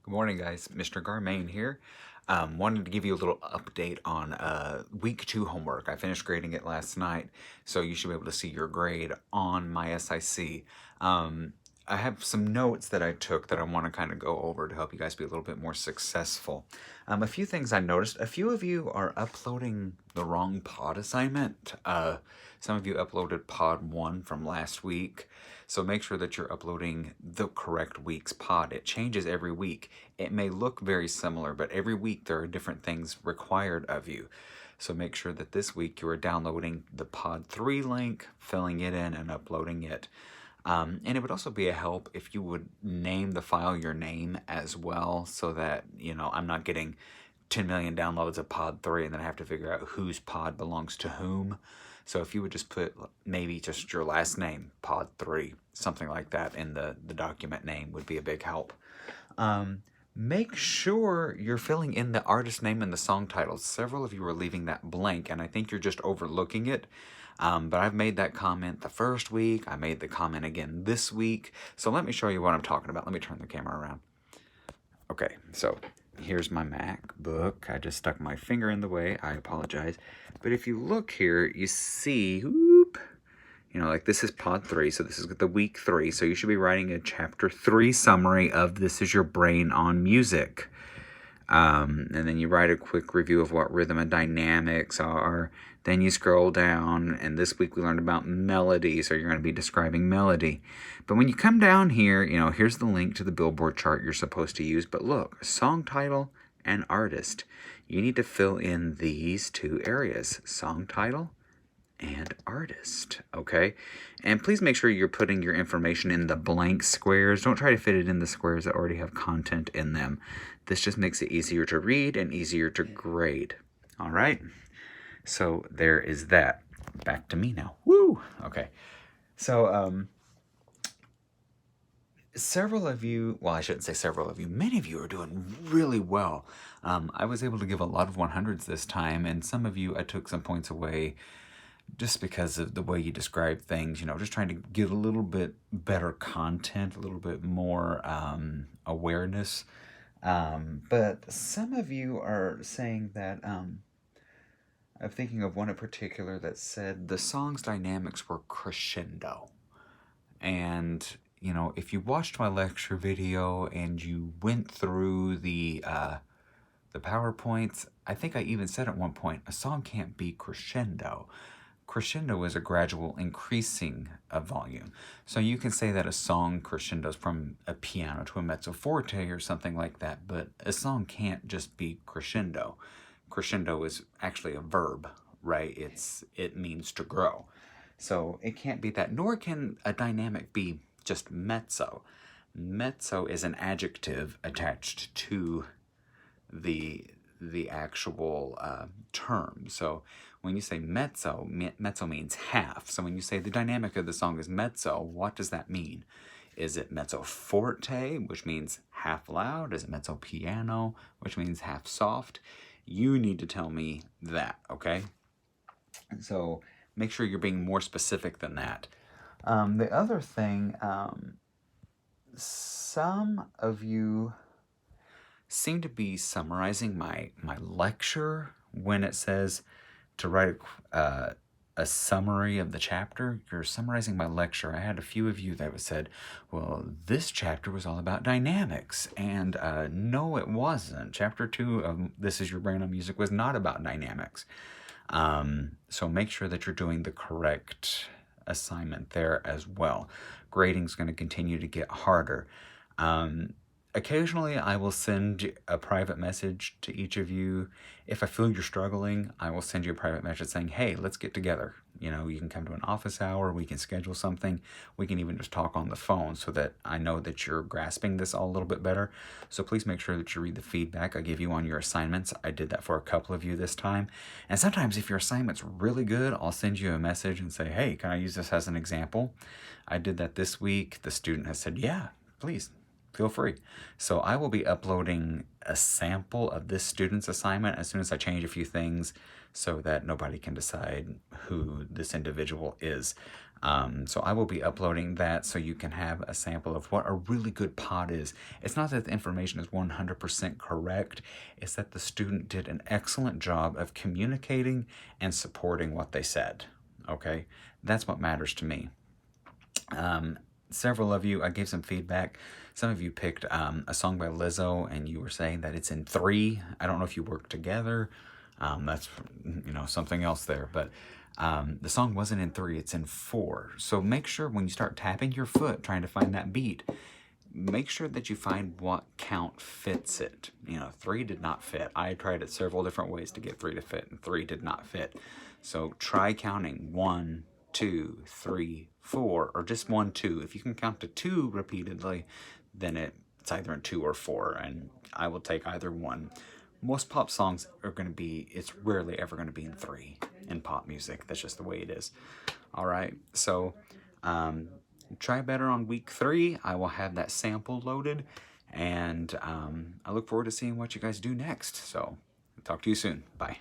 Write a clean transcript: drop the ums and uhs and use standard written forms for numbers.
Good morning, guys. Mr. Garmain here. Wanted to give you a little update on week 2 homework. I finished grading it last night, so you should be able to see your grade on my SIC. I have some notes that I took that I want to kind of go over to help you guys be a little bit more successful. A few things I noticed. A few of you are uploading the wrong pod assignment. Some of you uploaded pod 1 from last week. So make sure that you're uploading the correct week's pod. It changes every week. It may look very similar, but every week there are different things required of you. So make sure that this week you are downloading the pod 3 link, filling it in, and uploading it. And it would also be a help if you would name the file your name as well, so that, I'm not getting 10 million downloads of pod 3 and then I have to figure out whose pod belongs to whom. So if you would just put maybe just your last name, pod 3, something like that in the document name would be a big help. Make sure you're filling in the artist name and the song titles. Several of you are leaving that blank, and I think you're just overlooking it. But I've made that comment the first week. I made the comment again this week. So let me show you what I'm talking about. Let me turn the camera around. Okay, so here's my MacBook. I just stuck my finger in the way. I apologize. But if you look here, you see, like this is pod 3, so this is the week 3. So you should be writing a chapter 3 summary of This Is Your Brain on Music. And then you write a quick review of what rhythm and dynamics are. Then you scroll down, and this week we learned about melody, so you're going to be describing melody. But when you come down here, here's the link to the Billboard chart you're supposed to use. But look, song title and artist. You need to fill in these two areas, song title and artist, okay? And please make sure you're putting your information in the blank squares. Don't try to fit it in the squares that already have content in them. This just makes it easier to read and easier to grade, all right? So there is that. Back to me now. Woo! Okay. So, several of you, well, I shouldn't say several of you, many of you are doing really well. I was able to give a lot of 100s this time, and some of you, I took some points away just because of the way you describe things, just trying to get a little bit better content, a little bit more awareness. But some of you are saying that, I'm thinking of one in particular that said the song's dynamics were crescendo. And, if you watched my lecture video and you went through the PowerPoints, I think I even said at one point, a song can't be crescendo. Crescendo is a gradual increasing of volume. So you can say that a song crescendos from a piano to a mezzo forte or something like that, but a song can't just be crescendo. Crescendo is actually a verb, right? It means to grow. So it can't be that, nor can a dynamic be just mezzo. Mezzo is an adjective attached to the actual term. So when you say mezzo, mezzo means half. So when you say the dynamic of the song is mezzo, what does that mean? Is it mezzo forte, which means half loud? Is it mezzo piano, which means half soft? You need to tell me that, okay? So make sure you're being more specific than that. The other thing, some of you seem to be summarizing my lecture when it says to write a summary of the chapter. You're summarizing my lecture. I had a few of you that said, well, this chapter was all about dynamics. And no, it wasn't. Chapter 2 of This Is Your Brain on Music was not about dynamics. So make sure that you're doing the correct assignment there as well. Grading's going to continue to get harder. Occasionally, I will send a private message to each of you. If I feel you're struggling, I will send you a private message saying, hey, let's get together. You can come to an office hour. We can schedule something. We can even just talk on the phone so that I know that you're grasping this all a little bit better. So please make sure that you read the feedback I give you on your assignments. I did that for a couple of you this time. And sometimes if your assignment's really good, I'll send you a message and say, hey, can I use this as an example? I did that this week. The student has said, yeah, please. feel free. So I will be uploading a sample of this student's assignment as soon as I change a few things so that nobody can decide who this individual is. So I will be uploading that so you can have a sample of what a really good pod is. It's not that the information is 100% correct, it's that the student did an excellent job of communicating and supporting what they said. Okay? That's what matters to me. Several of you, I gave some feedback. Some of you picked a song by Lizzo, and you were saying that it's in 3. I don't know if you work together. That's something else there, but the song wasn't in 3. It's in 4. So make sure when you start tapping your foot trying to find that beat, make sure that you find what count fits it. 3 did not fit. I tried it several different ways to get 3 to fit, and 3 did not fit. So try counting 1, 2, 3, 4, or just 1, 2. If you can count to 2 repeatedly, then it's either in 2 or 4, and I will take either one. Most pop songs are going to be, it's rarely ever going to be in 3 in pop music. That's just the way it is. All right, so try better on week 3. I will have that sample loaded, and I look forward to seeing what you guys do next. So talk to you soon. Bye.